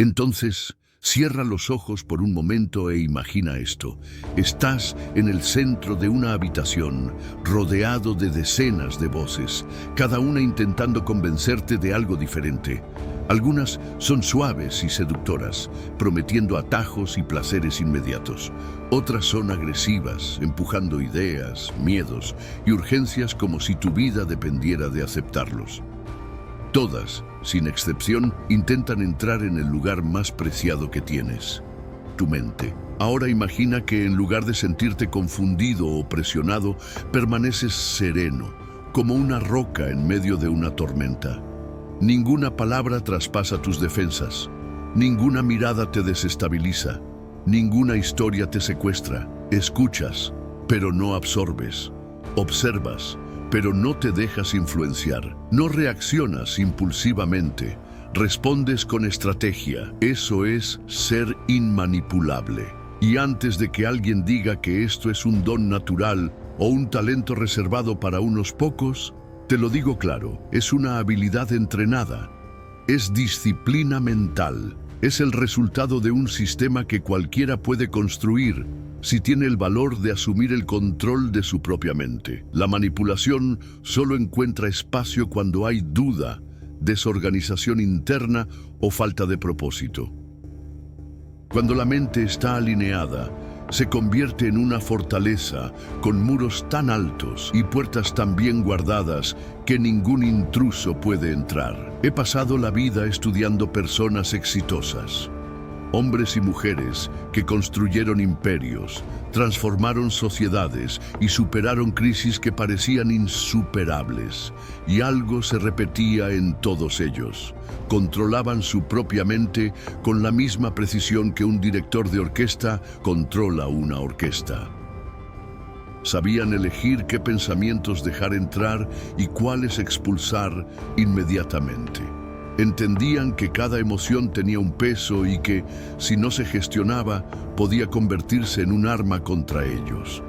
Entonces, cierra los ojos por un momento e imagina esto. Estás en el centro de una habitación, rodeado de decenas de voces, cada una intentando convencerte de algo diferente. Algunas son suaves y seductoras, prometiendo atajos y placeres inmediatos. Otras son agresivas, empujando ideas, miedos y urgencias como si tu vida dependiera de aceptarlos. Todas, sin excepción, intentan entrar en el lugar más preciado que tienes, tu mente. Ahora imagina que en lugar de sentirte confundido o presionado, permaneces sereno, como una roca en medio de una tormenta. Ninguna palabra traspasa tus defensas, ninguna mirada te desestabiliza, ninguna historia te secuestra. Escuchas, pero no absorbes. Observas, pero no te dejas influenciar. No reaccionas impulsivamente, respondes con estrategia. Eso es ser inmanipulable. Y antes de que alguien diga que esto es un don natural o un talento reservado para unos pocos, te lo digo claro, es una habilidad entrenada. Es disciplina mental. Es el resultado de un sistema que cualquiera puede construir si tiene el valor de asumir el control de su propia mente. La manipulación solo encuentra espacio cuando hay duda, desorganización interna o falta de propósito. Cuando la mente está alineada, se convierte en una fortaleza con muros tan altos y puertas tan bien guardadas que ningún intruso puede entrar. He pasado la vida estudiando personas exitosas. Hombres y mujeres que construyeron imperios, transformaron sociedades y superaron crisis que parecían insuperables. Y algo se repetía en todos ellos. Controlaban su propia mente con la misma precisión que un director de orquesta controla una orquesta. Sabían elegir qué pensamientos dejar entrar y cuáles expulsar inmediatamente. Entendían que cada emoción tenía un peso y que, si no se gestionaba, podía convertirse en un arma contra ellos.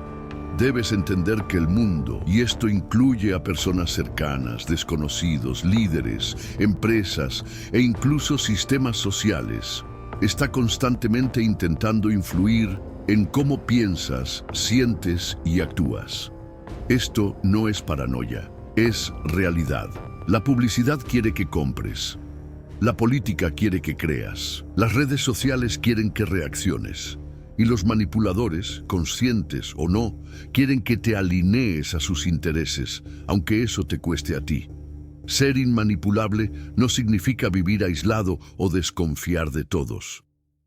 Debes entender que el mundo, y esto incluye a personas cercanas, desconocidos, líderes, empresas e incluso sistemas sociales, está constantemente intentando influir en cómo piensas, sientes y actúas. Esto no es paranoia, es realidad. La publicidad quiere que compres. La política quiere que creas. Las redes sociales quieren que reacciones. Y los manipuladores, conscientes o no, quieren que te alinees a sus intereses, aunque eso te cueste a ti. Ser inmanipulable no significa vivir aislado o desconfiar de todos.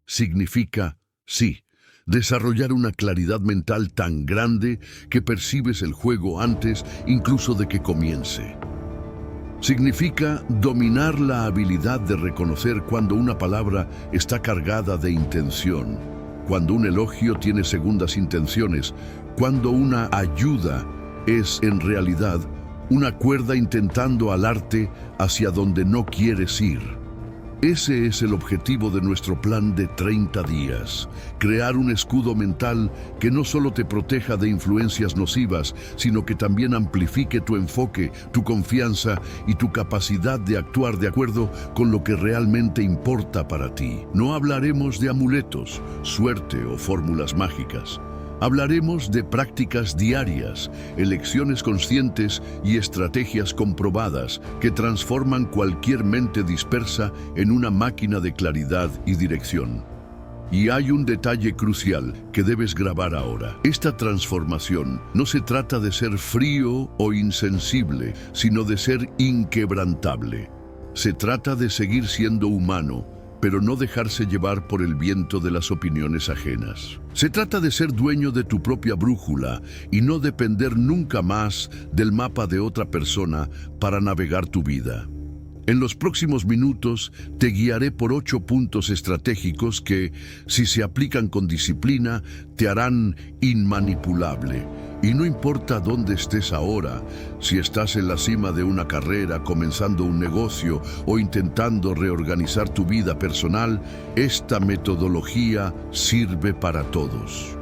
Significa, sí, desarrollar una claridad mental tan grande que percibes el juego antes incluso de que comience. Significa dominar la habilidad de reconocer cuando una palabra está cargada de intención, cuando un elogio tiene segundas intenciones, cuando una ayuda es en realidad una cuerda intentando alarte hacia donde no quieres ir. Ese es el objetivo de nuestro plan de 30 días. Crear un escudo mental que no solo te proteja de influencias nocivas, sino que también amplifique tu enfoque, tu confianza y tu capacidad de actuar de acuerdo con lo que realmente importa para ti. No hablaremos de amuletos, suerte o fórmulas mágicas. Hablaremos de prácticas diarias, elecciones conscientes y estrategias comprobadas que transforman cualquier mente dispersa en una máquina de claridad y dirección. Y hay un detalle crucial que debes grabar ahora. Esta transformación no se trata de ser frío o insensible, sino de ser inquebrantable. Se trata de seguir siendo humano, pero no dejarse llevar por el viento de las opiniones ajenas. Se trata de ser dueño de tu propia brújula y no depender nunca más del mapa de otra persona para navegar tu vida. En los próximos minutos te guiaré por 8 puntos estratégicos que, si se aplican con disciplina, te harán inmanipulable. Y no importa dónde estés ahora, si estás en la cima de una carrera, comenzando un negocio o intentando reorganizar tu vida personal, esta metodología sirve para todos.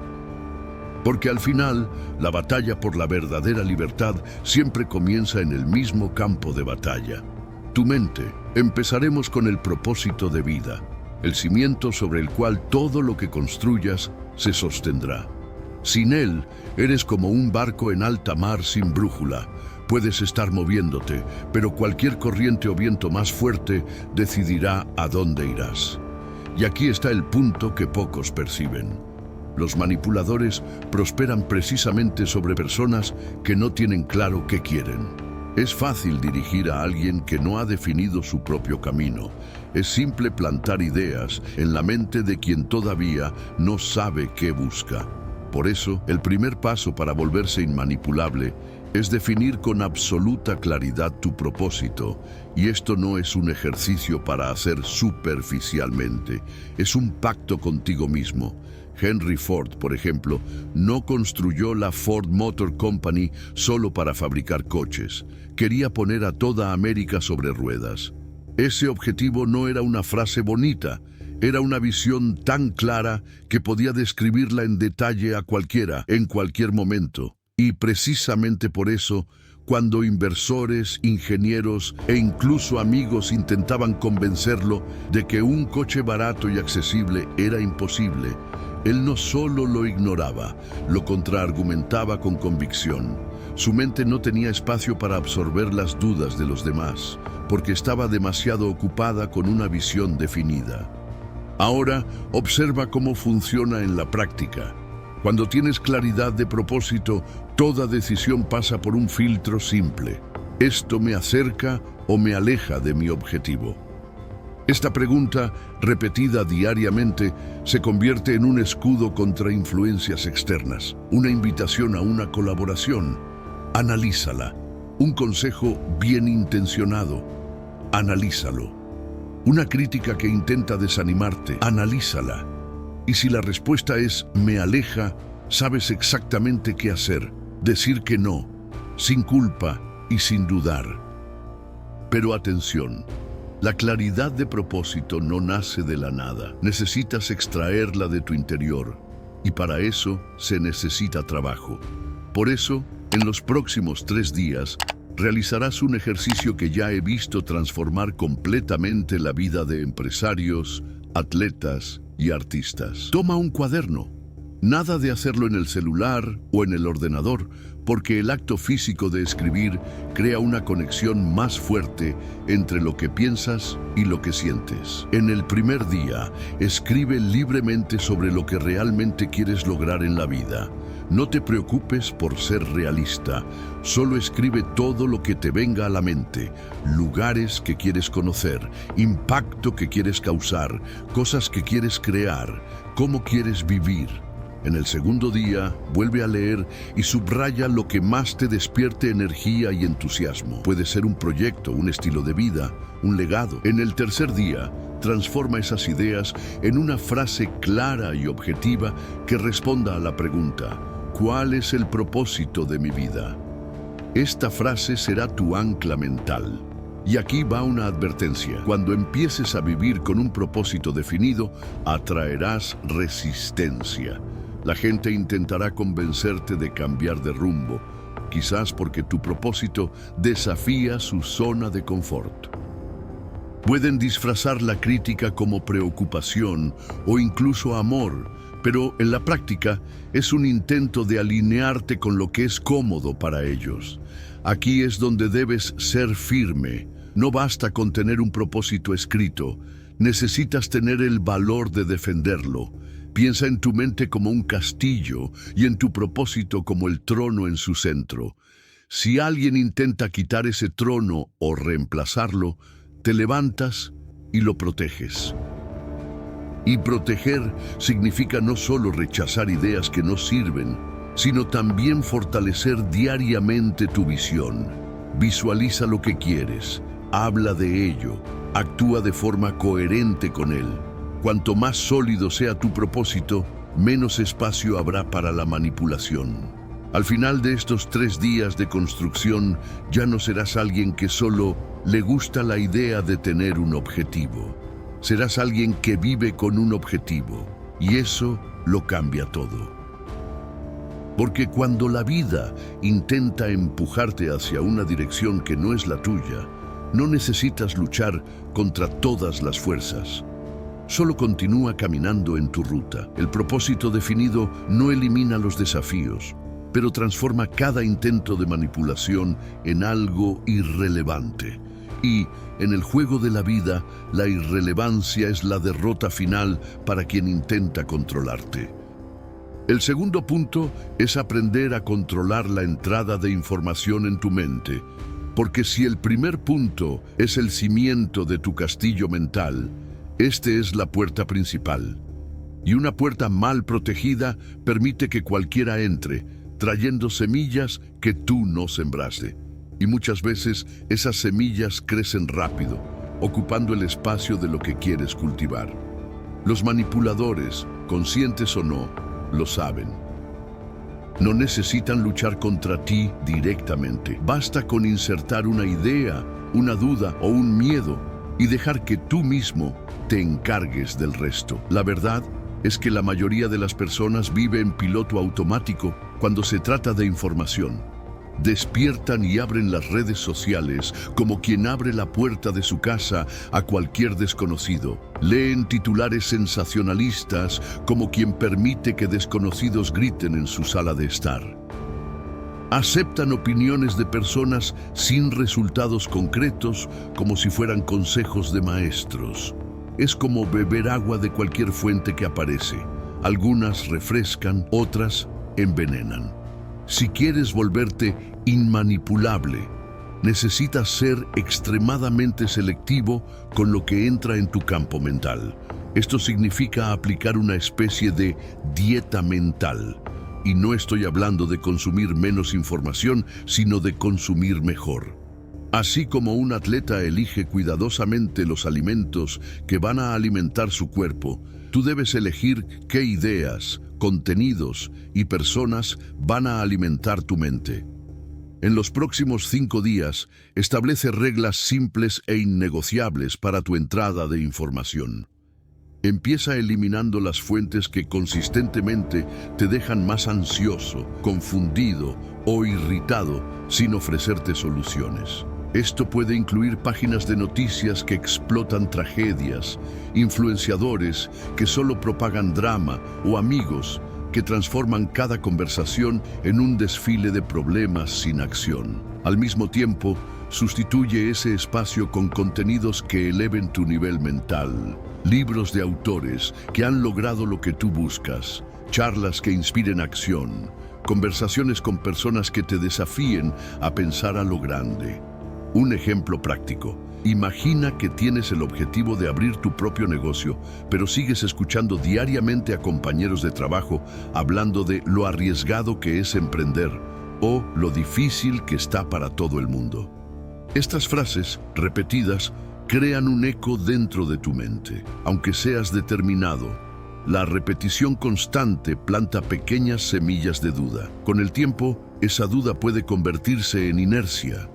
Porque al final, la batalla por la verdadera libertad siempre comienza en el mismo campo de batalla. Tu mente. Empezaremos con el propósito de vida. el cimiento sobre el cual todo lo que construyas se sostendrá. Sin él, eres como un barco en alta mar sin brújula. Puedes estar moviéndote, pero cualquier corriente o viento más fuerte decidirá a dónde irás. Y aquí está el punto que pocos perciben. Los manipuladores prosperan precisamente sobre personas que no tienen claro qué quieren. Es fácil dirigir a alguien que no ha definido su propio camino. Es simple plantar ideas en la mente de quien todavía no sabe qué busca. Por eso, el primer paso para volverse inmanipulable es definir con absoluta claridad tu propósito. Y esto no es un ejercicio para hacer superficialmente, es un pacto contigo mismo. Henry Ford, por ejemplo, no construyó la Ford Motor Company solo para fabricar coches. Quería poner a toda América sobre ruedas. Ese objetivo no era una frase bonita, era una visión tan clara que podía describirla en detalle a cualquiera, en cualquier momento. Y precisamente por eso, cuando inversores, ingenieros e incluso amigos intentaban convencerlo de que un coche barato y accesible era imposible, él no solo lo ignoraba, lo contraargumentaba con convicción. Su mente no tenía espacio para absorber las dudas de los demás, porque estaba demasiado ocupada con una visión definida. Ahora, observa cómo funciona en la práctica. Cuando tienes claridad de propósito, toda decisión pasa por un filtro simple. ¿Esto me acerca o me aleja de mi objetivo? Esta pregunta, repetida diariamente, se convierte en un escudo contra influencias externas, una invitación a una colaboración. Analízala. Un consejo bien intencionado. Analízalo. Una crítica que intenta desanimarte. Analízala. Y si la respuesta es me aleja, sabes exactamente qué hacer. Decir que no, sin culpa y sin dudar. Pero atención. La claridad de propósito no nace de la nada. Necesitas extraerla de tu interior. Y para eso se necesita trabajo. Por eso, en los próximos 3 días, realizarás un ejercicio que ya he visto transformar completamente la vida de empresarios, atletas y artistas. Toma un cuaderno. Nada de hacerlo en el celular o en el ordenador, porque el acto físico de escribir crea una conexión más fuerte entre lo que piensas y lo que sientes. En el primer día, escribe libremente sobre lo que realmente quieres lograr en la vida. No te preocupes por ser realista, solo escribe todo lo que te venga a la mente, lugares que quieres conocer, impacto que quieres causar, cosas que quieres crear, cómo quieres vivir. En el segundo día, vuelve a leer y subraya lo que más te despierte energía y entusiasmo. Puede ser un proyecto, un estilo de vida, un legado. En el tercer día, transforma esas ideas en una frase clara y objetiva que responda a la pregunta: ¿cuál es el propósito de mi vida? Esta frase será tu ancla mental. Y aquí va una advertencia. Cuando empieces a vivir con un propósito definido, atraerás resistencia. La gente intentará convencerte de cambiar de rumbo, quizás porque tu propósito desafía su zona de confort. Pueden disfrazar la crítica como preocupación o incluso amor, pero en la práctica es un intento de alinearte con lo que es cómodo para ellos. Aquí es donde debes ser firme. No basta con tener un propósito escrito, necesitas tener el valor de defenderlo. Piensa en tu mente como un castillo y en tu propósito como el trono en su centro. Si alguien intenta quitar ese trono o reemplazarlo, te levantas y lo proteges. Y proteger significa no solo rechazar ideas que no sirven, sino también fortalecer diariamente tu visión. Visualiza lo que quieres, habla de ello, actúa de forma coherente con él. Cuanto más sólido sea tu propósito, menos espacio habrá para la manipulación. Al final de estos 3 días de construcción, ya no serás alguien que solo le gusta la idea de tener un objetivo. Serás alguien que vive con un objetivo, y eso lo cambia todo. Porque cuando la vida intenta empujarte hacia una dirección que no es la tuya, no necesitas luchar contra todas las fuerzas. solo continúa caminando en tu ruta. El propósito definido no elimina los desafíos, pero transforma cada intento de manipulación en algo irrelevante. Y, en el juego de la vida, la irrelevancia es la derrota final para quien intenta controlarte. El segundo punto es aprender a controlar la entrada de información en tu mente, porque si el primer punto es el cimiento de tu castillo mental, este es la puerta principal. Y una puerta mal protegida permite que cualquiera entre, trayendo semillas que tú no sembraste. Y muchas veces esas semillas crecen rápido, ocupando el espacio de lo que quieres cultivar. Los manipuladores, conscientes o no, lo saben. No necesitan luchar contra ti directamente. Basta con insertar una idea, una duda o un miedo y dejar que tú mismo te encargues del resto. La verdad es que la mayoría de las personas vive en piloto automático cuando se trata de información. Despiertan y abren las redes sociales como quien abre la puerta de su casa a cualquier desconocido. Leen titulares sensacionalistas como quien permite que desconocidos griten en su sala de estar. Aceptan opiniones de personas sin resultados concretos como si fueran consejos de maestros. Es como beber agua de cualquier fuente que aparece. Algunas refrescan, otras envenenan. Si quieres volverte inmanipulable, necesitas ser extremadamente selectivo con lo que entra en tu campo mental. Esto significa aplicar una especie de dieta mental. Y no estoy hablando de consumir menos información, sino de consumir mejor. Así como un atleta elige cuidadosamente los alimentos que van a alimentar su cuerpo, tú debes elegir qué ideas, contenidos y personas van a alimentar tu mente. En los próximos 5 días, establece reglas simples e innegociables para tu entrada de información. Empieza eliminando las fuentes que consistentemente te dejan más ansioso, confundido o irritado sin ofrecerte soluciones. Esto puede incluir páginas de noticias que explotan tragedias, influenciadores que solo propagan drama o amigos que transforman cada conversación en un desfile de problemas sin acción. Al mismo tiempo, sustituye ese espacio con contenidos que eleven tu nivel mental, libros de autores que han logrado lo que tú buscas, charlas que inspiren acción, conversaciones con personas que te desafíen a pensar a lo grande. Un ejemplo práctico. Imagina que tienes el objetivo de abrir tu propio negocio, pero sigues escuchando diariamente a compañeros de trabajo hablando de lo arriesgado que es emprender o lo difícil que está para todo el mundo. Estas frases, repetidas, crean un eco dentro de tu mente. Aunque seas determinado, la repetición constante planta pequeñas semillas de duda. Con el tiempo, esa duda puede convertirse en inercia.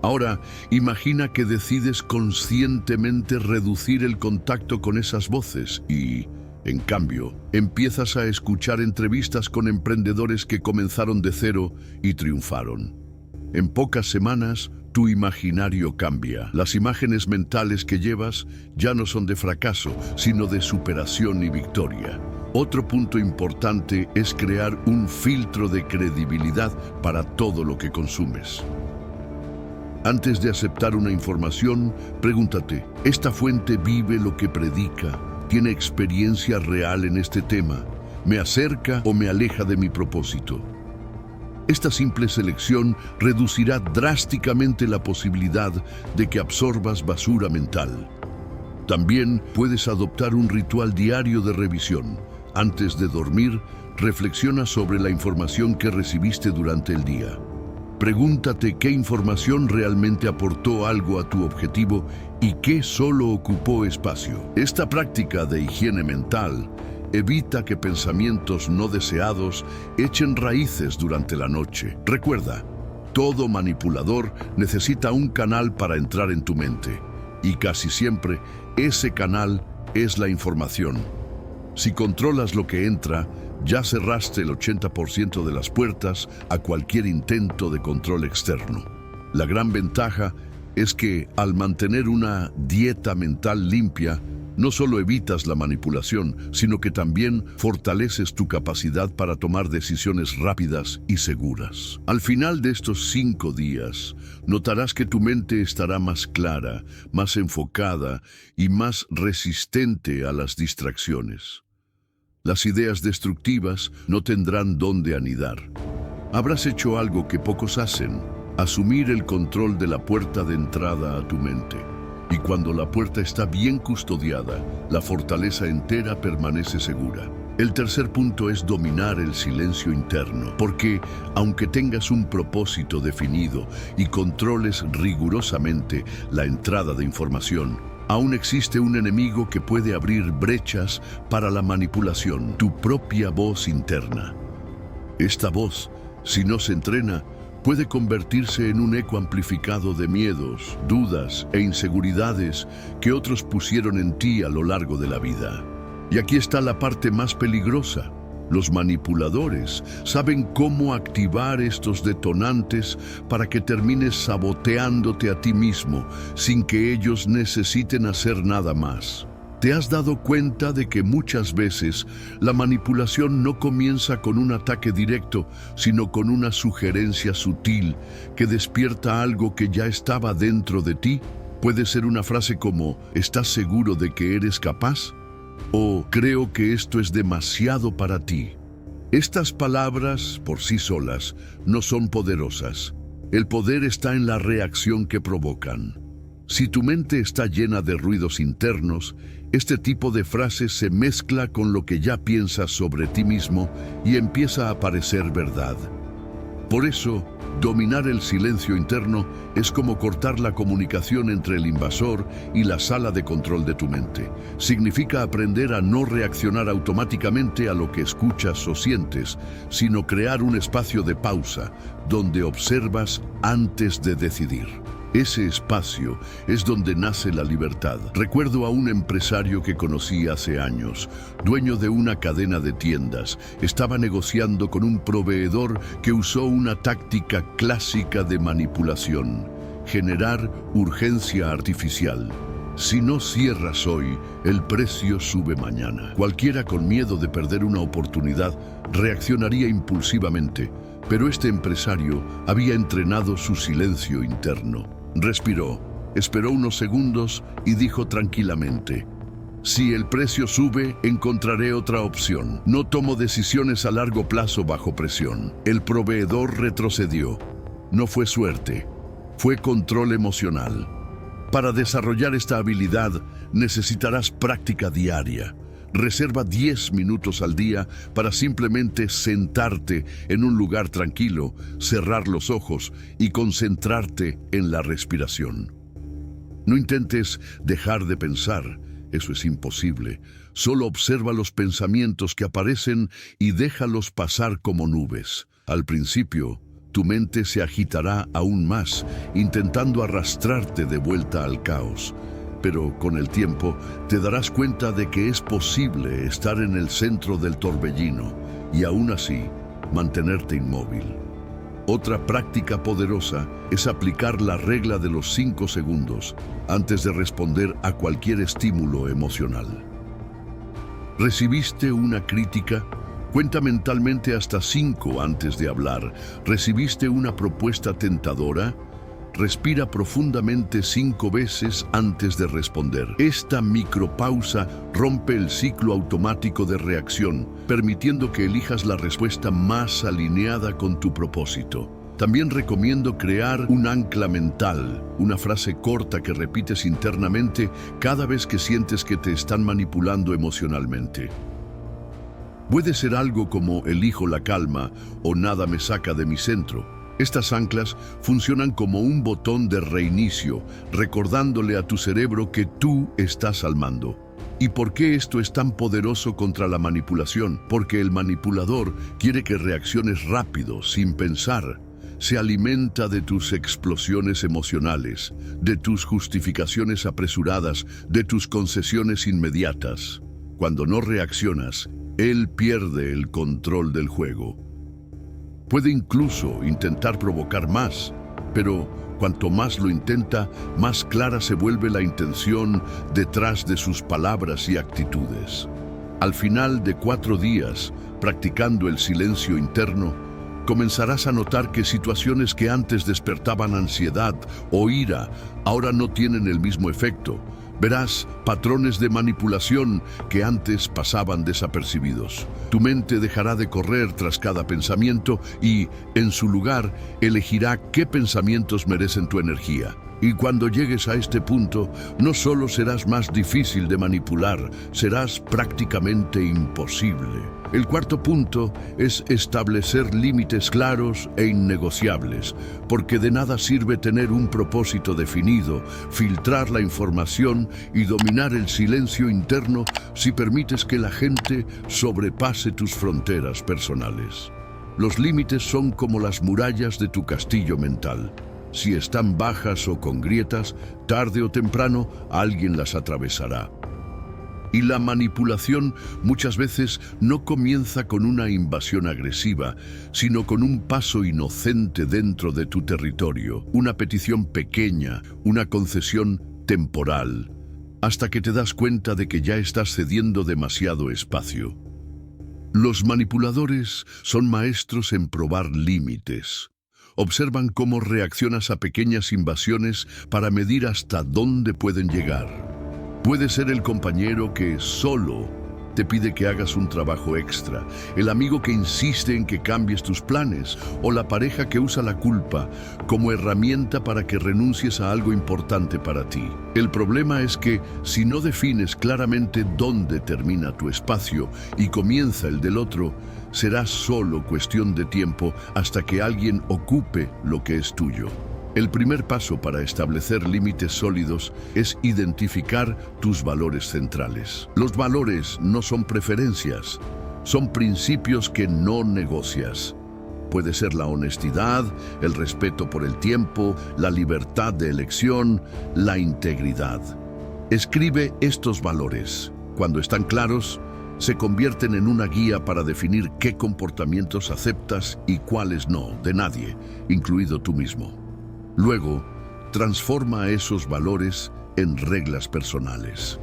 Ahora, imagina que decides conscientemente reducir el contacto con esas voces y, en cambio, empiezas a escuchar entrevistas con emprendedores que comenzaron de cero y triunfaron. En pocas semanas, tu imaginario cambia. Las imágenes mentales que llevas ya no son de fracaso, sino de superación y victoria. Otro punto importante es crear un filtro de credibilidad para todo lo que consumes. Antes de aceptar una información, pregúntate, ¿esta fuente vive lo que predica? ¿Tiene experiencia real en este tema? ¿Me acerca o me aleja de mi propósito? Esta simple selección reducirá drásticamente la posibilidad de que absorbas basura mental. También puedes adoptar un ritual diario de revisión. Antes de dormir, reflexiona sobre la información que recibiste durante el día. Pregúntate qué información realmente aportó algo a tu objetivo y qué solo ocupó espacio. Esta práctica de higiene mental evita que pensamientos no deseados echen raíces durante la noche. Recuerda, todo manipulador necesita un canal para entrar en tu mente, y casi siempre ese canal es la información. Si controlas lo que entra, ya cerraste el 80% de las puertas a cualquier intento de control externo. La gran ventaja es que, al mantener una dieta mental limpia, no solo evitas la manipulación, sino que también fortaleces tu capacidad para tomar decisiones rápidas y seguras. Al final de estos 5 días, notarás que tu mente estará más clara, más enfocada y más resistente a las distracciones. Las ideas destructivas no tendrán dónde anidar. Habrás hecho algo que pocos hacen: asumir el control de la puerta de entrada a tu mente. Y cuando la puerta está bien custodiada, la fortaleza entera permanece segura. El tercer punto es dominar el silencio interno, porque aunque tengas un propósito definido y controles rigurosamente la entrada de información, aún existe un enemigo que puede abrir brechas para la manipulación: tu propia voz interna. Esta voz, si no se entrena, puede convertirse en un eco amplificado de miedos, dudas e inseguridades que otros pusieron en ti a lo largo de la vida. Y aquí está la parte más peligrosa. Los manipuladores saben cómo activar estos detonantes para que termines saboteándote a ti mismo sin que ellos necesiten hacer nada más. ¿Te has dado cuenta de que muchas veces la manipulación no comienza con un ataque directo, sino con una sugerencia sutil que despierta algo que ya estaba dentro de ti? Puede ser una frase como ¿estás seguro de que eres capaz? O creo que esto es demasiado para ti. Estas palabras por sí solas no son poderosas. El poder está en la reacción que provocan. Si tu mente está llena de ruidos internos, este tipo de frase se mezcla con lo que ya piensas sobre ti mismo y empieza a parecer verdad. Por eso, dominar el silencio interno es como cortar la comunicación entre el invasor y la sala de control de tu mente. Significa aprender a no reaccionar automáticamente a lo que escuchas o sientes, sino crear un espacio de pausa donde observas antes de decidir. Ese espacio es donde nace la libertad. Recuerdo a un empresario que conocí hace años, dueño de una cadena de tiendas. Estaba negociando con un proveedor que usó una táctica clásica de manipulación: generar urgencia artificial. Si no cierras hoy, el precio sube mañana. Cualquiera con miedo de perder una oportunidad reaccionaría impulsivamente, pero este empresario había entrenado su silencio interno. Respiró, esperó unos segundos y dijo tranquilamente: si el precio sube, encontraré otra opción. No tomo decisiones a largo plazo bajo presión. El proveedor retrocedió. No fue suerte, fue control emocional. Para desarrollar esta habilidad necesitarás práctica diaria. Reserva 10 minutos al día para simplemente sentarte en un lugar tranquilo, cerrar los ojos y concentrarte en la respiración. No intentes dejar de pensar, eso es imposible. Solo observa los pensamientos que aparecen y déjalos pasar como nubes. Al principio, tu mente se agitará aún más, intentando arrastrarte de vuelta al caos. Pero con el tiempo te darás cuenta de que es posible estar en el centro del torbellino y aún así mantenerte inmóvil. Otra práctica poderosa es aplicar la regla de los 5 segundos antes de responder a cualquier estímulo emocional. ¿Recibiste una crítica? Cuenta mentalmente hasta 5 antes de hablar. ¿Recibiste una propuesta tentadora? Respira profundamente 5 veces antes de responder. Esta micropausa rompe el ciclo automático de reacción, permitiendo que elijas la respuesta más alineada con tu propósito. También recomiendo crear un ancla mental, una frase corta que repites internamente cada vez que sientes que te están manipulando emocionalmente. Puede ser algo como elijo la calma o nada me saca de mi centro. Estas anclas funcionan como un botón de reinicio, recordándole a tu cerebro que tú estás al mando. ¿Y por qué esto es tan poderoso contra la manipulación? Porque el manipulador quiere que reacciones rápido, sin pensar. Se alimenta de tus explosiones emocionales, de tus justificaciones apresuradas, de tus concesiones inmediatas. Cuando no reaccionas, él pierde el control del juego. Puede incluso intentar provocar más, pero Cuanto más lo intenta, más clara se vuelve la intención detrás de sus palabras y actitudes. Al final de 4 días, practicando el silencio interno, comenzarás a notar que situaciones que antes despertaban ansiedad o ira ahora no tienen el mismo efecto. Verás patrones de manipulación que antes pasaban desapercibidos. Tu mente dejará de correr tras cada pensamiento y, en su lugar, elegirá qué pensamientos merecen tu energía. Y cuando llegues a este punto, no solo serás más difícil de manipular, serás prácticamente imposible. El cuarto punto es establecer límites claros e innegociables, porque de nada sirve tener un propósito definido, filtrar la información y dominar el silencio interno si permites que la gente sobrepase tus fronteras personales. Los límites son como las murallas de tu castillo mental. Si están bajas o con grietas, tarde o temprano alguien las atravesará. Y la manipulación muchas veces no comienza con una invasión agresiva, sino con un paso inocente dentro de tu territorio, una petición pequeña, una concesión temporal, hasta que te das cuenta de que ya estás cediendo demasiado espacio. Los manipuladores son maestros en probar límites. Observan cómo reaccionas a pequeñas invasiones para medir hasta dónde pueden llegar. Puede ser el compañero que solo te pide que hagas un trabajo extra, el amigo que insiste en que cambies tus planes, o la pareja que usa la culpa como herramienta para que renuncies a algo importante para ti. El problema es que si no defines claramente dónde termina tu espacio y comienza el del otro, será solo cuestión de tiempo hasta que alguien ocupe lo que es tuyo. El primer paso para establecer límites sólidos es identificar tus valores centrales. Los valores no son preferencias, son principios que no negocias. Puede ser la honestidad, el respeto por el tiempo, la libertad de elección, la integridad. Escribe estos valores. Cuando están claros, se convierten en una guía para definir qué comportamientos aceptas y cuáles no, de nadie, incluido tú mismo. Luego, transforma esos valores en reglas personales.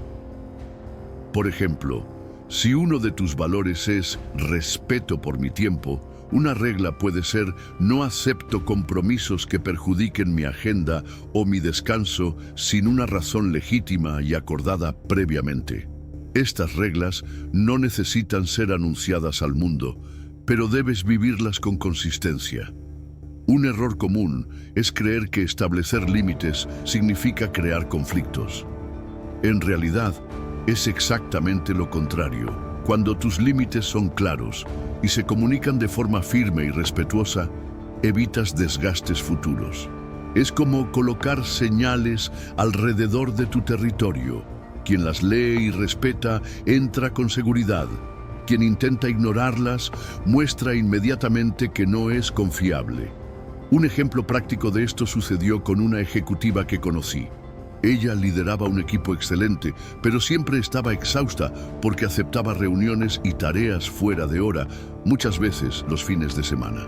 Por ejemplo, si uno de tus valores es respeto por mi tiempo, una regla puede ser no acepto compromisos que perjudiquen mi agenda o mi descanso sin una razón legítima y acordada previamente. Estas reglas no necesitan ser anunciadas al mundo, pero debes vivirlas con consistencia. Un error común es creer que establecer límites significa crear conflictos. En realidad, es exactamente lo contrario. Cuando tus límites son claros y se comunican de forma firme y respetuosa, evitas desgastes futuros. Es como colocar señales alrededor de tu territorio. Quien las lee y respeta entra con seguridad. Quien intenta ignorarlas muestra inmediatamente que no es confiable. Un ejemplo práctico de esto sucedió con una ejecutiva que conocí. Ella lideraba un equipo excelente, pero siempre estaba exhausta porque aceptaba reuniones y tareas fuera de hora, muchas veces los fines de semana.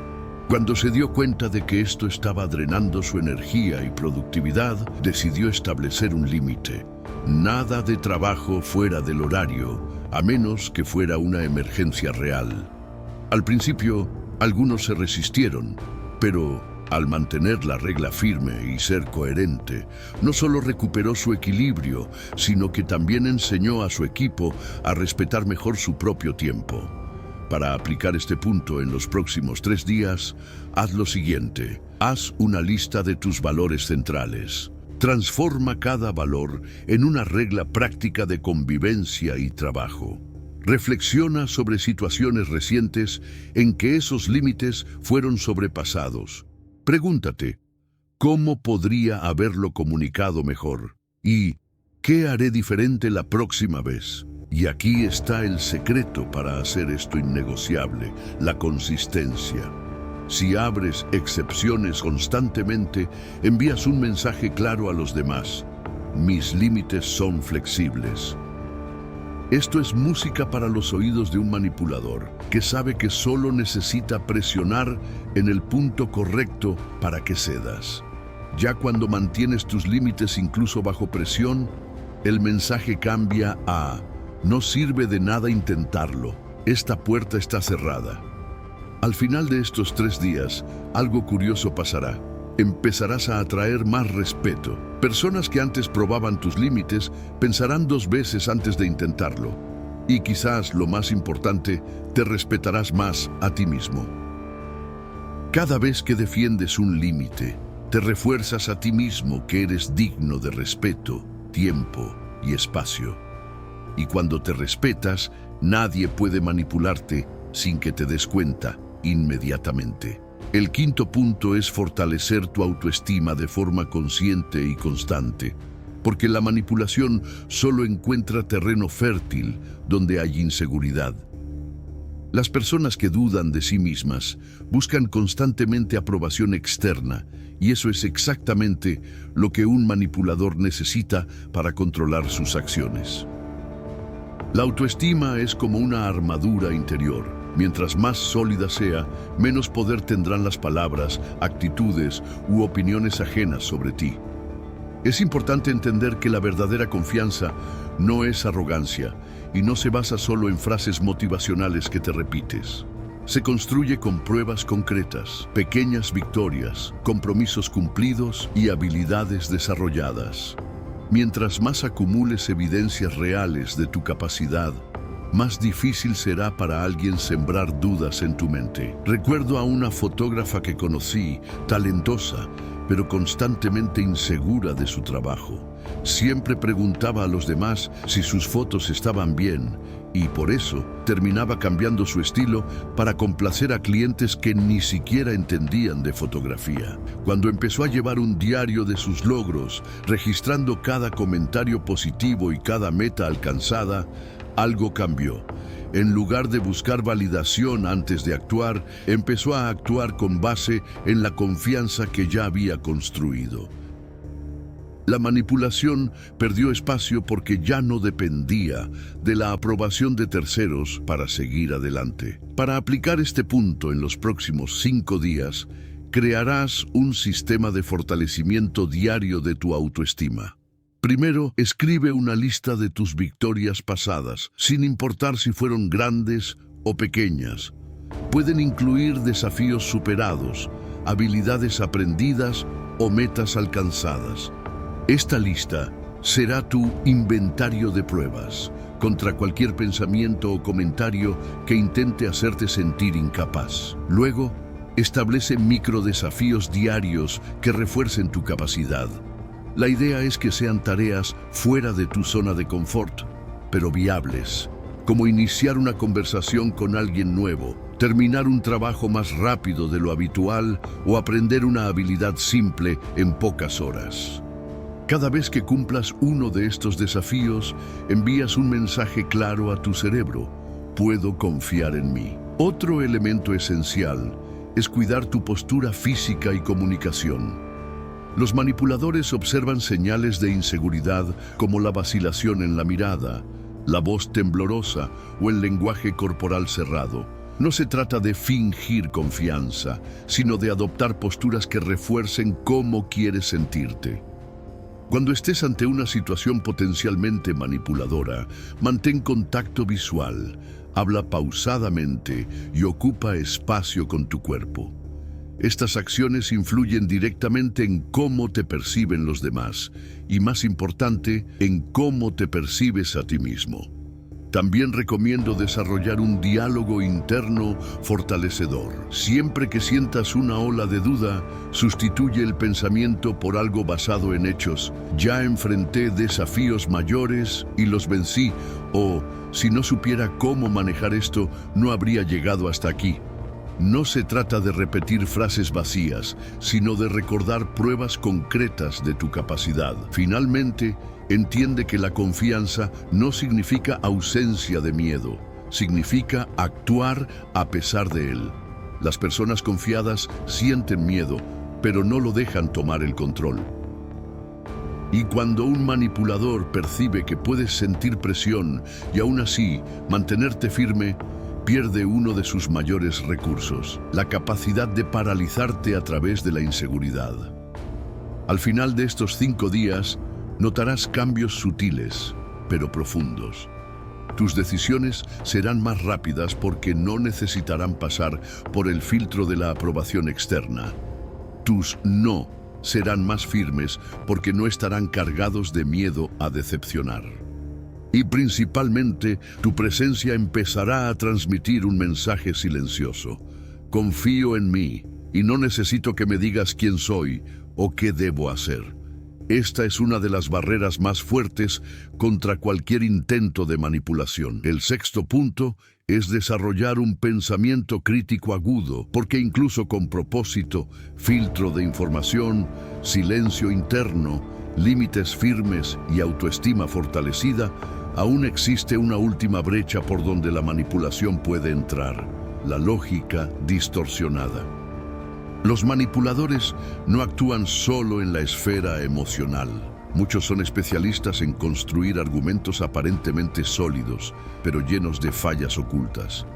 Cuando se dio cuenta de que esto estaba drenando su energía y productividad, decidió establecer un límite. Nada de trabajo fuera del horario, a menos que fuera una emergencia real. Al principio, algunos se resistieron, pero al mantener la regla firme y ser coherente, no solo recuperó su equilibrio, sino que también enseñó a su equipo a respetar mejor su propio tiempo. Para aplicar este punto en los próximos 3 días, haz lo siguiente. Haz una lista de tus valores centrales. Transforma cada valor en una regla práctica de convivencia y trabajo. Reflexiona sobre situaciones recientes en que esos límites fueron sobrepasados. Pregúntate, ¿cómo podría haberlo comunicado mejor? ¿Y qué haré diferente la próxima vez? Y aquí está el secreto para hacer esto innegociable, la consistencia. Si abres excepciones constantemente, envías un mensaje claro a los demás. Mis límites son flexibles. Esto es música para los oídos de un manipulador, que sabe que solo necesita presionar en el punto correcto para que cedas. Ya cuando mantienes tus límites incluso bajo presión, el mensaje cambia a: no sirve de nada intentarlo, esta puerta está cerrada. Al final de estos 3 días, algo curioso pasará. Empezarás a atraer más respeto. Personas que antes probaban tus límites pensarán 2 veces antes de intentarlo. Y quizás lo más importante, te respetarás más a ti mismo. Cada vez que defiendes un límite, te refuerzas a ti mismo que eres digno de respeto, tiempo y espacio. Y cuando te respetas, nadie puede manipularte sin que te des cuenta inmediatamente. El quinto punto es fortalecer tu autoestima de forma consciente y constante, porque la manipulación solo encuentra terreno fértil donde hay inseguridad. Las personas que dudan de sí mismas buscan constantemente aprobación externa, y eso es exactamente lo que un manipulador necesita para controlar sus acciones. La autoestima es como una armadura interior. Mientras más sólida sea, menos poder tendrán las palabras, actitudes u opiniones ajenas sobre ti. Es importante entender que la verdadera confianza no es arrogancia y no se basa solo en frases motivacionales que te repites. Se construye con pruebas concretas, pequeñas victorias, compromisos cumplidos y habilidades desarrolladas. Mientras más acumules evidencias reales de tu capacidad, más difícil será para alguien sembrar dudas en tu mente. Recuerdo a una fotógrafa que conocí, talentosa, pero constantemente insegura de su trabajo. Siempre preguntaba a los demás si sus fotos estaban bien y por eso terminaba cambiando su estilo para complacer a clientes que ni siquiera entendían de fotografía. Cuando empezó a llevar un diario de sus logros, registrando cada comentario positivo y cada meta alcanzada, algo cambió. En lugar de buscar validación antes de actuar, empezó a actuar con base en la confianza que ya había construido. La manipulación perdió espacio porque ya no dependía de la aprobación de terceros para seguir adelante. Para aplicar este punto en los próximos 5 días, crearás un sistema de fortalecimiento diario de tu autoestima. Primero, escribe una lista de tus victorias pasadas, sin importar si fueron grandes o pequeñas. Pueden incluir desafíos superados, habilidades aprendidas o metas alcanzadas. Esta lista será tu inventario de pruebas contra cualquier pensamiento o comentario que intente hacerte sentir incapaz. Luego, establece microdesafíos diarios que refuercen tu capacidad. La idea es que sean tareas fuera de tu zona de confort, pero viables, como iniciar una conversación con alguien nuevo, terminar un trabajo más rápido de lo habitual o aprender una habilidad simple en pocas horas. Cada vez que cumplas uno de estos desafíos, envías un mensaje claro a tu cerebro: puedo confiar en mí. Otro elemento esencial es cuidar tu postura física y comunicación. Los manipuladores observan señales de inseguridad como la vacilación en la mirada, la voz temblorosa o el lenguaje corporal cerrado. No se trata de fingir confianza, sino de adoptar posturas que refuercen cómo quieres sentirte. Cuando estés ante una situación potencialmente manipuladora, mantén contacto visual, habla pausadamente y ocupa espacio con tu cuerpo. Estas acciones influyen directamente en cómo te perciben los demás y, más importante, en cómo te percibes a ti mismo. También recomiendo desarrollar un diálogo interno fortalecedor. Siempre que sientas una ola de duda, sustituye el pensamiento por algo basado en hechos. Ya enfrenté desafíos mayores y los vencí, o si no supiera cómo manejar esto, no habría llegado hasta aquí. No se trata de repetir frases vacías, sino de recordar pruebas concretas de tu capacidad. Finalmente, entiende que la confianza no significa ausencia de miedo, significa actuar a pesar de él. Las personas confiadas sienten miedo, pero no lo dejan tomar el control. Y cuando un manipulador percibe que puedes sentir presión y aún así mantenerte firme, pierde uno de sus mayores recursos, la capacidad de paralizarte a través de la inseguridad. Al final de estos 5 días, notarás cambios sutiles, pero profundos. Tus decisiones serán más rápidas porque no necesitarán pasar por el filtro de la aprobación externa. Tus no serán más firmes porque no estarán cargados de miedo a decepcionar. Y principalmente, tu presencia empezará a transmitir un mensaje silencioso. Confío en mí y no necesito que me digas quién soy o qué debo hacer. Esta es una de las barreras más fuertes contra cualquier intento de manipulación. El sexto punto es desarrollar un pensamiento crítico agudo, porque incluso con propósito, filtro de información, silencio interno, límites firmes y autoestima fortalecida, aún existe una última brecha por donde la manipulación puede entrar: la lógica distorsionada. Los manipuladores no actúan solo en la esfera emocional. Muchos son especialistas en construir argumentos aparentemente sólidos, pero llenos de fallas ocultas.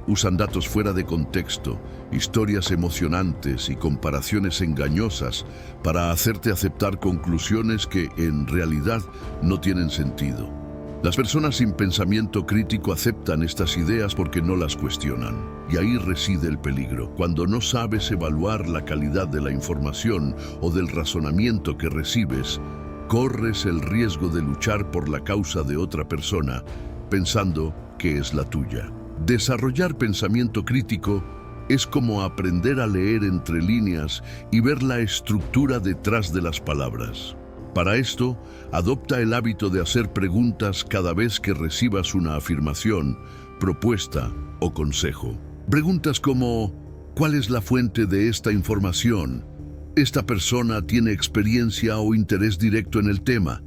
Usan datos fuera de contexto, historias emocionantes y comparaciones engañosas para hacerte aceptar conclusiones que, en realidad, no tienen sentido. Las personas sin pensamiento crítico aceptan estas ideas porque no las cuestionan. Y ahí reside el peligro. Cuando no sabes evaluar la calidad de la información o del razonamiento que recibes, corres el riesgo de luchar por la causa de otra persona, pensando que es la tuya. Desarrollar pensamiento crítico es como aprender a leer entre líneas y ver la estructura detrás de las palabras. Para esto, adopta el hábito de hacer preguntas cada vez que recibas una afirmación, propuesta o consejo. Preguntas como: ¿cuál es la fuente de esta información? ¿Esta persona tiene experiencia o interés directo en el tema?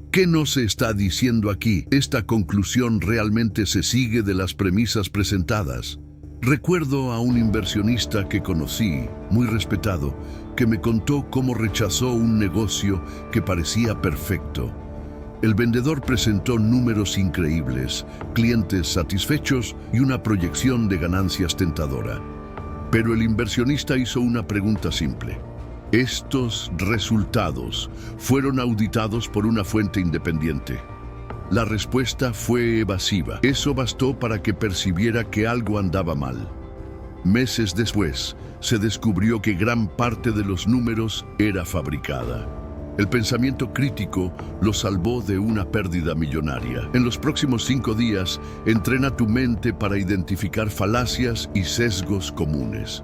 ¿Qué no se está diciendo aquí? ¿Esta conclusión realmente se sigue de las premisas presentadas? Recuerdo a un inversionista que conocí, muy respetado, que me contó cómo rechazó un negocio que parecía perfecto. El vendedor presentó números increíbles, clientes satisfechos y una proyección de ganancias tentadora. Pero el inversionista hizo una pregunta simple: ¿estos resultados fueron auditados por una fuente independiente? La respuesta fue evasiva. Eso bastó para que percibiera que algo andaba mal. Meses después, se descubrió que gran parte de los números era fabricada. El pensamiento crítico lo salvó de una pérdida millonaria. En los próximos 5 días, entrena tu mente para identificar falacias y sesgos comunes.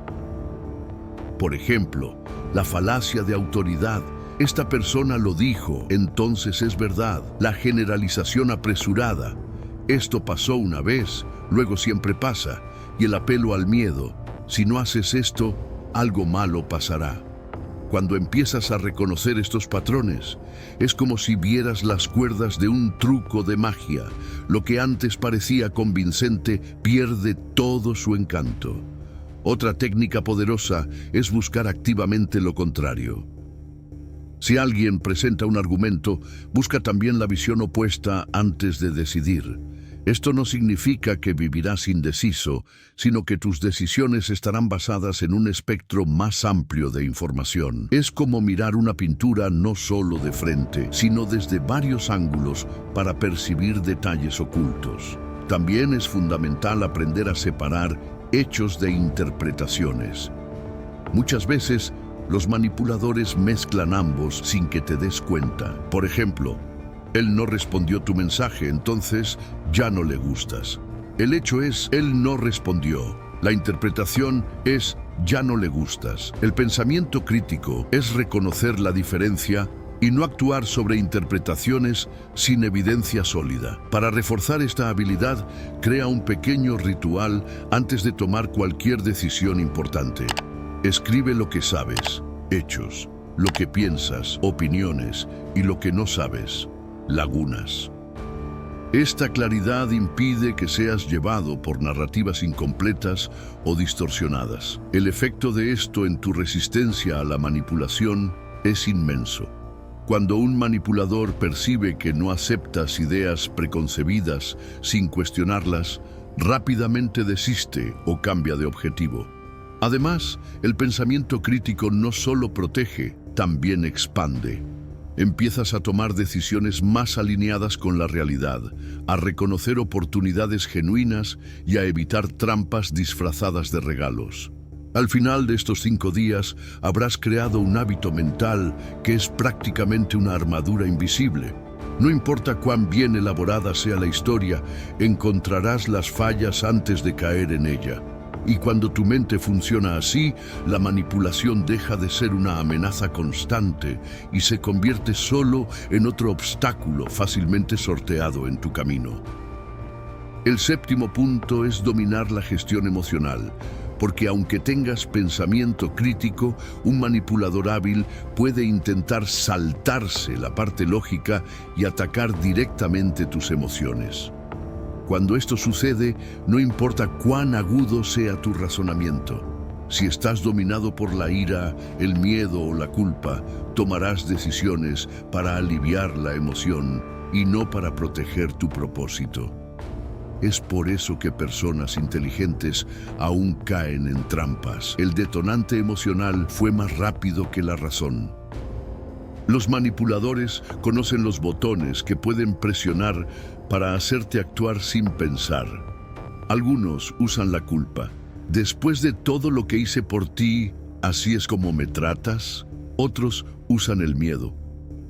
Por ejemplo, la falacia de autoridad. Esta persona lo dijo, entonces es verdad. La generalización apresurada. Esto pasó una vez, luego siempre pasa. Y el apelo al miedo. Si no haces esto, algo malo pasará. Cuando empiezas a reconocer estos patrones, es como si vieras las cuerdas de un truco de magia. Lo que antes parecía convincente pierde todo su encanto. Otra técnica poderosa es buscar activamente lo contrario. Si alguien presenta un argumento, busca también la visión opuesta antes de decidir. Esto no significa que vivirás indeciso, sino que tus decisiones estarán basadas en un espectro más amplio de información. Es como mirar una pintura no solo de frente, sino desde varios ángulos para percibir detalles ocultos. También es fundamental aprender a separar hechos de interpretaciones. Muchas veces, los manipuladores mezclan ambos sin que te des cuenta. Por ejemplo, él no respondió tu mensaje, entonces ya no le gustas. El hecho es, él no respondió. La interpretación es, ya no le gustas. El pensamiento crítico es reconocer la diferencia y no actuar sobre interpretaciones sin evidencia sólida. Para reforzar esta habilidad, crea un pequeño ritual antes de tomar cualquier decisión importante. Escribe lo que sabes, hechos, lo que piensas, opiniones y lo que no sabes, lagunas. Esta claridad impide que seas llevado por narrativas incompletas o distorsionadas. El efecto de esto en tu resistencia a la manipulación es inmenso. Cuando un manipulador percibe que no aceptas ideas preconcebidas sin cuestionarlas, rápidamente desiste o cambia de objetivo. Además, el pensamiento crítico no solo protege, también expande. Empiezas a tomar decisiones más alineadas con la realidad, a reconocer oportunidades genuinas y a evitar trampas disfrazadas de regalos. Al final de estos 5 días habrás creado un hábito mental que es prácticamente una armadura invisible. No importa cuán bien elaborada sea la historia, encontrarás las fallas antes de caer en ella. Y cuando tu mente funciona así, la manipulación deja de ser una amenaza constante y se convierte solo en otro obstáculo fácilmente sorteado en tu camino. El 7º punto es dominar la gestión emocional, porque aunque tengas pensamiento crítico, un manipulador hábil puede intentar saltarse la parte lógica y atacar directamente tus emociones. Cuando esto sucede, no importa cuán agudo sea tu razonamiento. Si estás dominado por la ira, el miedo o la culpa, tomarás decisiones para aliviar la emoción y no para proteger tu propósito. Es por eso que personas inteligentes aún caen en trampas. El detonante emocional fue más rápido que la razón. Los manipuladores conocen los botones que pueden presionar para hacerte actuar sin pensar. Algunos usan la culpa. Después de todo lo que hice por ti, ¿así es como me tratas? Otros usan el miedo.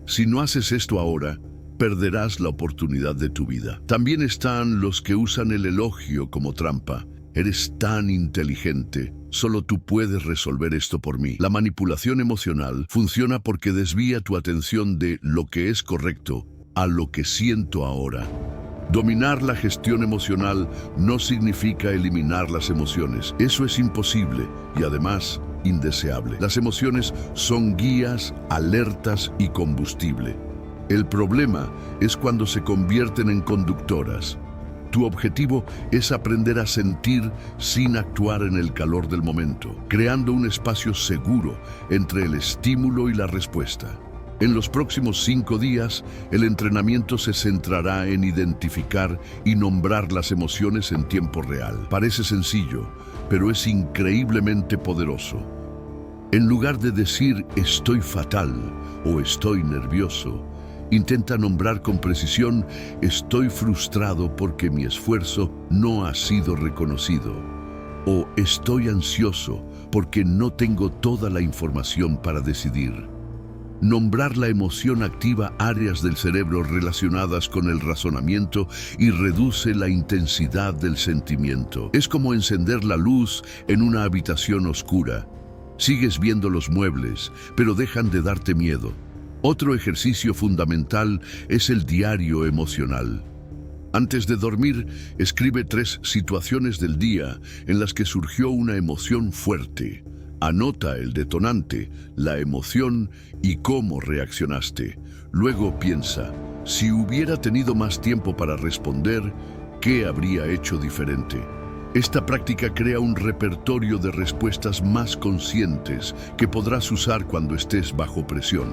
Si no haces esto ahora, perderás la oportunidad de tu vida. También están los que usan el elogio como trampa. Eres tan inteligente, solo tú puedes resolver esto por mí. La manipulación emocional funciona porque desvía tu atención de lo que es correcto a lo que siento ahora. Dominar la gestión emocional no significa eliminar las emociones. Eso es imposible y además indeseable. Las emociones son guías, alertas y combustible. El problema es cuando se convierten en conductoras. Tu objetivo es aprender a sentir sin actuar en el calor del momento, creando un espacio seguro entre el estímulo y la respuesta. En los próximos 5 días, el entrenamiento se centrará en identificar y nombrar las emociones en tiempo real. Parece sencillo, pero es increíblemente poderoso. En lugar de decir estoy fatal o estoy nervioso, intenta nombrar con precisión estoy frustrado porque mi esfuerzo no ha sido reconocido o estoy ansioso porque no tengo toda la información para decidir. Nombrar la emoción activa áreas del cerebro relacionadas con el razonamiento y reduce la intensidad del sentimiento. Es como encender la luz en una habitación oscura. Sigues viendo los muebles, pero dejan de darte miedo. Otro ejercicio fundamental es el diario emocional. Antes de dormir, escribe 3 situaciones del día en las que surgió una emoción fuerte. Anota el detonante, la emoción y cómo reaccionaste. Luego piensa, si hubiera tenido más tiempo para responder, ¿qué habría hecho diferente? Esta práctica crea un repertorio de respuestas más conscientes que podrás usar cuando estés bajo presión.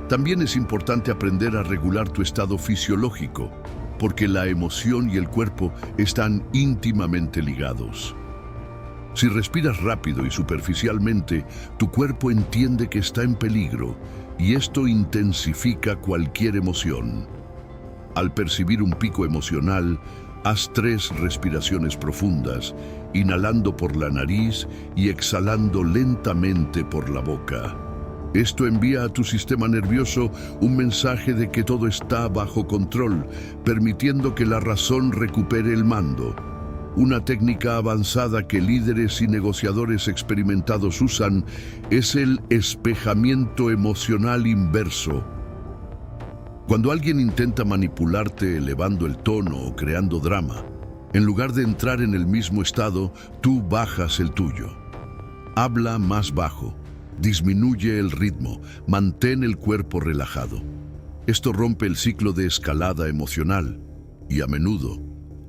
También es importante aprender a regular tu estado fisiológico, porque la emoción y el cuerpo están íntimamente ligados. Si respiras rápido y superficialmente, tu cuerpo entiende que está en peligro y esto intensifica cualquier emoción. Al percibir un pico emocional, haz 3 respiraciones profundas, inhalando por la nariz y exhalando lentamente por la boca. Esto envía a tu sistema nervioso un mensaje de que todo está bajo control, permitiendo que la razón recupere el mando. Una técnica avanzada que líderes y negociadores experimentados usan es el espejamiento emocional inverso. Cuando alguien intenta manipularte elevando el tono o creando drama, en lugar de entrar en el mismo estado, tú bajas el tuyo. Habla más bajo, disminuye el ritmo, mantén el cuerpo relajado. Esto rompe el ciclo de escalada emocional y a menudo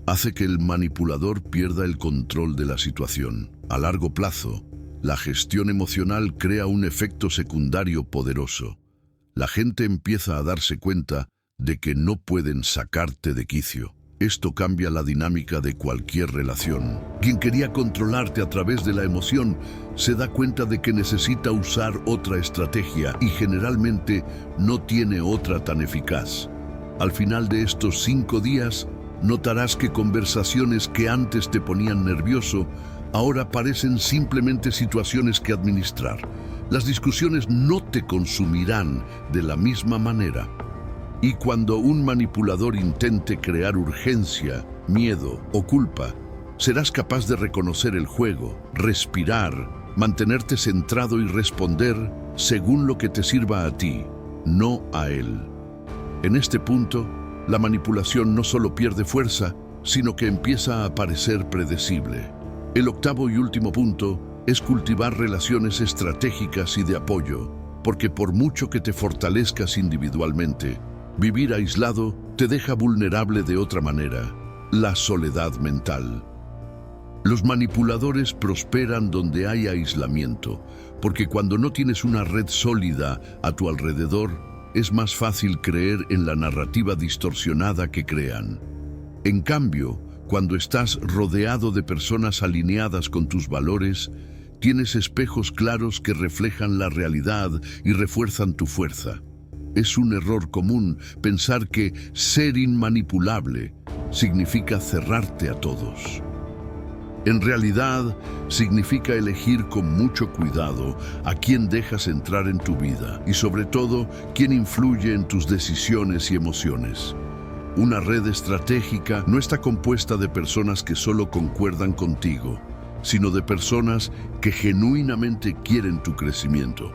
hace que el manipulador pierda el control de la situación. A largo plazo, la gestión emocional crea un efecto secundario poderoso. La gente empieza a darse cuenta de que no pueden sacarte de quicio. Esto cambia la dinámica de cualquier relación. Quien quería controlarte a través de la emoción se da cuenta de que necesita usar otra estrategia y generalmente no tiene otra tan eficaz. Al final de estos 5 días, notarás que conversaciones que antes te ponían nervioso ahora parecen simplemente situaciones que administrar. Las discusiones no te consumirán de la misma manera. Y cuando un manipulador intente crear urgencia, miedo o culpa, serás capaz de reconocer el juego, respirar, mantenerte centrado y responder según lo que te sirva a ti, no a él. En este punto, la manipulación no solo pierde fuerza, sino que empieza a parecer predecible. El octavo y último punto es cultivar relaciones estratégicas y de apoyo, porque por mucho que te fortalezcas individualmente, vivir aislado te deja vulnerable de otra manera, la soledad mental. Los manipuladores prosperan donde hay aislamiento, porque cuando no tienes una red sólida a tu alrededor, es más fácil creer en la narrativa distorsionada que crean. En cambio, cuando estás rodeado de personas alineadas con tus valores, tienes espejos claros que reflejan la realidad y refuerzan tu fuerza. Es un error común pensar que ser inmanipulable significa cerrarte a todos. En realidad, significa elegir con mucho cuidado a quién dejas entrar en tu vida y sobre todo, quién influye en tus decisiones y emociones. Una red estratégica no está compuesta de personas que solo concuerdan contigo, sino de personas que genuinamente quieren tu crecimiento.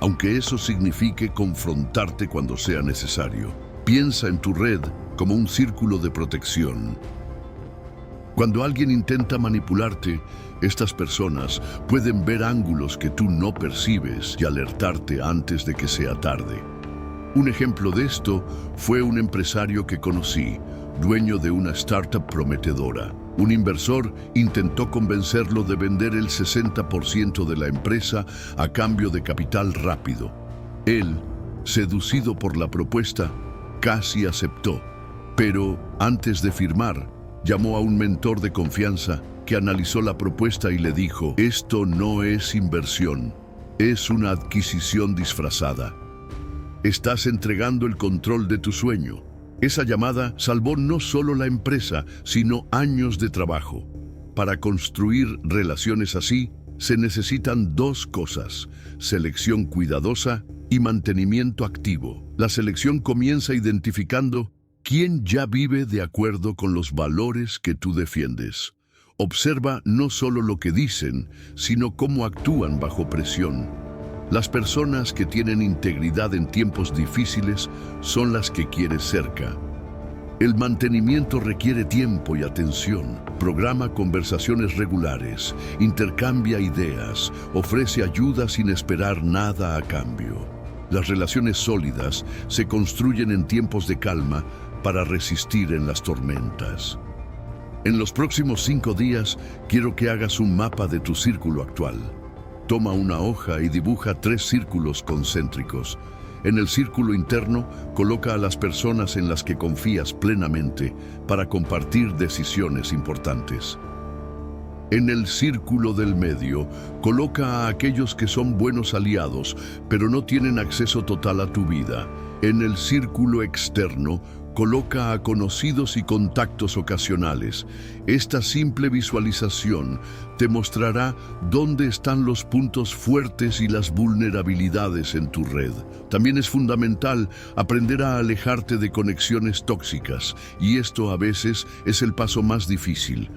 Aunque eso signifique confrontarte cuando sea necesario. Piensa en tu red como un círculo de protección. Cuando alguien intenta manipularte, estas personas pueden ver ángulos que tú no percibes y alertarte antes de que sea tarde. Un ejemplo de esto fue un empresario que conocí, dueño de una startup prometedora. Un inversor intentó convencerlo de vender el 60% de la empresa a cambio de capital rápido. Él, seducido por la propuesta, casi aceptó. Pero, antes de firmar, llamó a un mentor de confianza que analizó la propuesta y le dijo: «Esto no es inversión, es una adquisición disfrazada. Estás entregando el control de tu sueño». Esa llamada salvó no solo la empresa, sino años de trabajo. Para construir relaciones así, se necesitan 2 cosas: selección cuidadosa y mantenimiento activo. La selección comienza identificando quién ya vive de acuerdo con los valores que tú defiendes. Observa no solo lo que dicen, sino cómo actúan bajo presión. Las personas que tienen integridad en tiempos difíciles son las que quieres cerca. El mantenimiento requiere tiempo y atención. Programa conversaciones regulares, intercambia ideas, ofrece ayuda sin esperar nada a cambio. Las relaciones sólidas se construyen en tiempos de calma para resistir en las tormentas. En los próximos 5 días, quiero que hagas un mapa de tu círculo actual. Toma una hoja y dibuja 3 círculos concéntricos. En el círculo interno, coloca a las personas en las que confías plenamente para compartir decisiones importantes. En el círculo del medio, coloca a aquellos que son buenos aliados, pero no tienen acceso total a tu vida. En el círculo externo, coloca a conocidos y contactos ocasionales. Esta simple visualización te mostrará dónde están los puntos fuertes y las vulnerabilidades en tu red. También es fundamental aprender a alejarte de conexiones tóxicas, y esto a veces es el paso más difícil.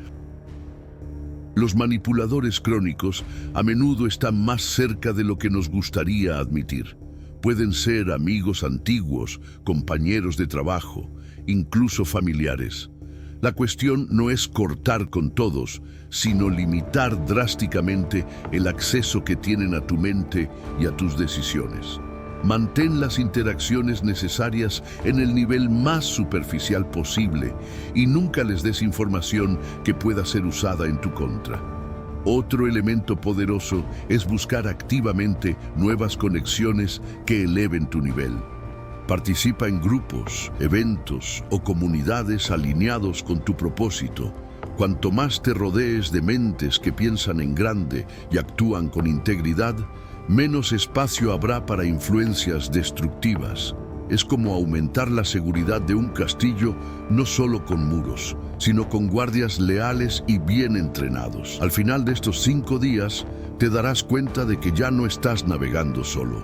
Los manipuladores crónicos a menudo están más cerca de lo que nos gustaría admitir. Pueden ser amigos antiguos, compañeros de trabajo, incluso familiares. La cuestión no es cortar con todos, sino limitar drásticamente el acceso que tienen a tu mente y a tus decisiones. Mantén las interacciones necesarias en el nivel más superficial posible y nunca les des información que pueda ser usada en tu contra. Otro elemento poderoso es buscar activamente nuevas conexiones que eleven tu nivel. Participa en grupos, eventos o comunidades alineados con tu propósito. Cuanto más te rodees de mentes que piensan en grande y actúan con integridad, menos espacio habrá para influencias destructivas. Es como aumentar la seguridad de un castillo no solo con muros, sino con guardias leales y bien entrenados. Al final de estos 5 días, te darás cuenta de que ya no estás navegando solo.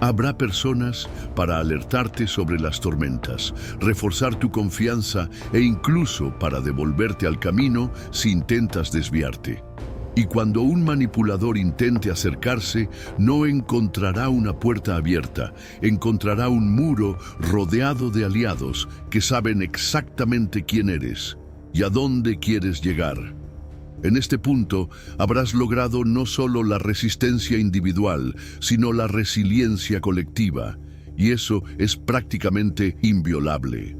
Habrá personas para alertarte sobre las tormentas, reforzar tu confianza e incluso para devolverte al camino si intentas desviarte. Y cuando un manipulador intente acercarse, no encontrará una puerta abierta, encontrará un muro rodeado de aliados que saben exactamente quién eres y a dónde quieres llegar. En este punto habrás logrado no solo la resistencia individual, sino la resiliencia colectiva, y eso es prácticamente inviolable.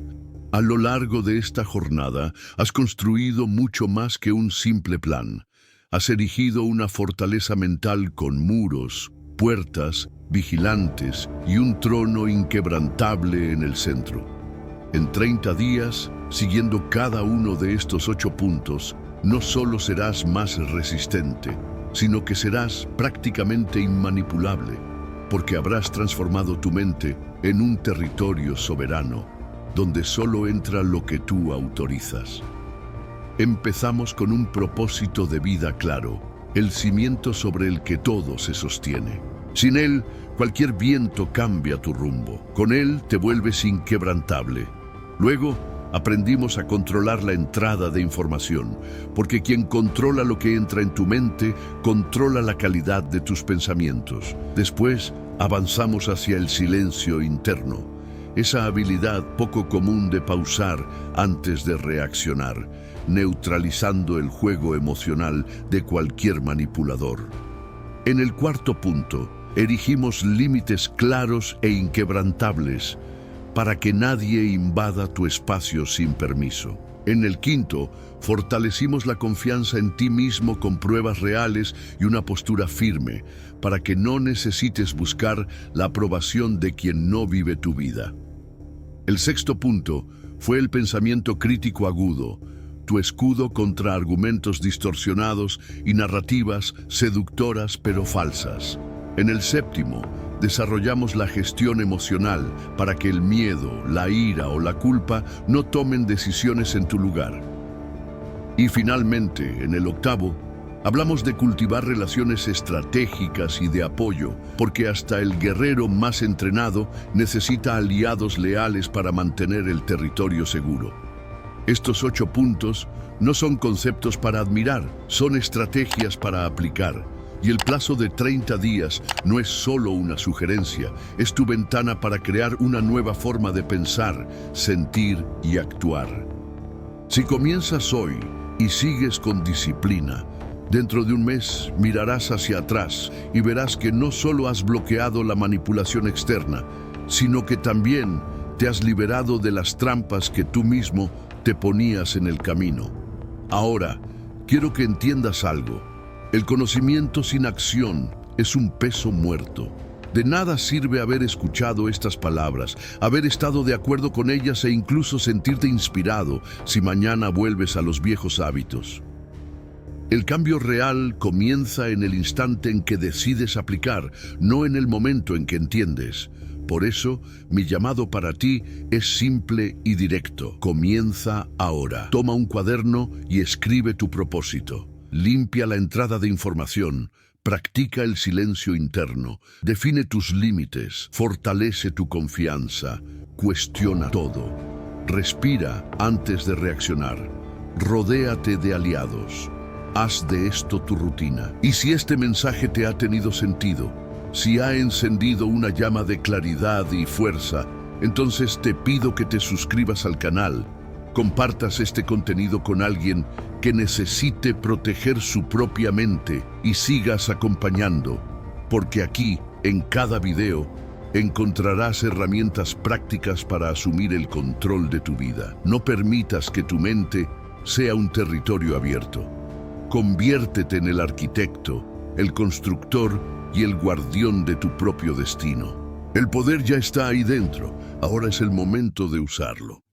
A lo largo de esta jornada has construido mucho más que un simple plan. Has erigido una fortaleza mental con muros, puertas, vigilantes y un trono inquebrantable en el centro. En 30 días, siguiendo cada uno de estos 8 puntos, no solo serás más resistente, sino que serás prácticamente inmanipulable, porque habrás transformado tu mente en un territorio soberano, donde solo entra lo que tú autorizas. Empezamos con un propósito de vida claro, el cimiento sobre el que todo se sostiene. Sin él, cualquier viento cambia tu rumbo. Con él te vuelves inquebrantable. Luego, aprendimos a controlar la entrada de información, porque quien controla lo que entra en tu mente, controla la calidad de tus pensamientos. Después, avanzamos hacia el silencio interno, esa habilidad poco común de pausar antes de reaccionar, neutralizando el juego emocional de cualquier manipulador. En el 4º punto, erigimos límites claros e inquebrantables, para que nadie invada tu espacio sin permiso. En el 5º, fortalecimos la confianza en ti mismo con pruebas reales y una postura firme, para que no necesites buscar la aprobación de quien no vive tu vida. El 6º punto fue el pensamiento crítico agudo, tu escudo contra argumentos distorsionados y narrativas seductoras pero falsas. En el 7º, desarrollamos la gestión emocional para que el miedo, la ira o la culpa no tomen decisiones en tu lugar. Y finalmente, en el 8º, hablamos de cultivar relaciones estratégicas y de apoyo, porque hasta el guerrero más entrenado necesita aliados leales para mantener el territorio seguro. Estos 8 puntos no son conceptos para admirar, son estrategias para aplicar. Y el plazo de 30 días no es solo una sugerencia, es tu ventana para crear una nueva forma de pensar, sentir y actuar. Si comienzas hoy y sigues con disciplina, dentro de un mes mirarás hacia atrás y verás que no solo has bloqueado la manipulación externa, sino que también te has liberado de las trampas que tú mismo te ponías en el camino. Ahora, quiero que entiendas algo. El conocimiento sin acción es un peso muerto. De nada sirve haber escuchado estas palabras, haber estado de acuerdo con ellas e incluso sentirte inspirado si mañana vuelves a los viejos hábitos. El cambio real comienza en el instante en que decides aplicar, no en el momento en que entiendes. Por eso, mi llamado para ti es simple y directo. Comienza ahora. Toma un cuaderno y escribe tu propósito. Limpia la entrada de información, practica el silencio interno, define tus límites, fortalece tu confianza, cuestiona todo. Respira antes de reaccionar, rodéate de aliados, haz de esto tu rutina. Y si este mensaje te ha tenido sentido, si ha encendido una llama de claridad y fuerza, entonces te pido que te suscribas al canal, compartas este contenido con alguien que necesite proteger su propia mente y sigas acompañando, porque aquí, en cada video, encontrarás herramientas prácticas para asumir el control de tu vida. No permitas que tu mente sea un territorio abierto. Conviértete en el arquitecto, el constructor y el guardián de tu propio destino. El poder ya está ahí dentro, ahora es el momento de usarlo.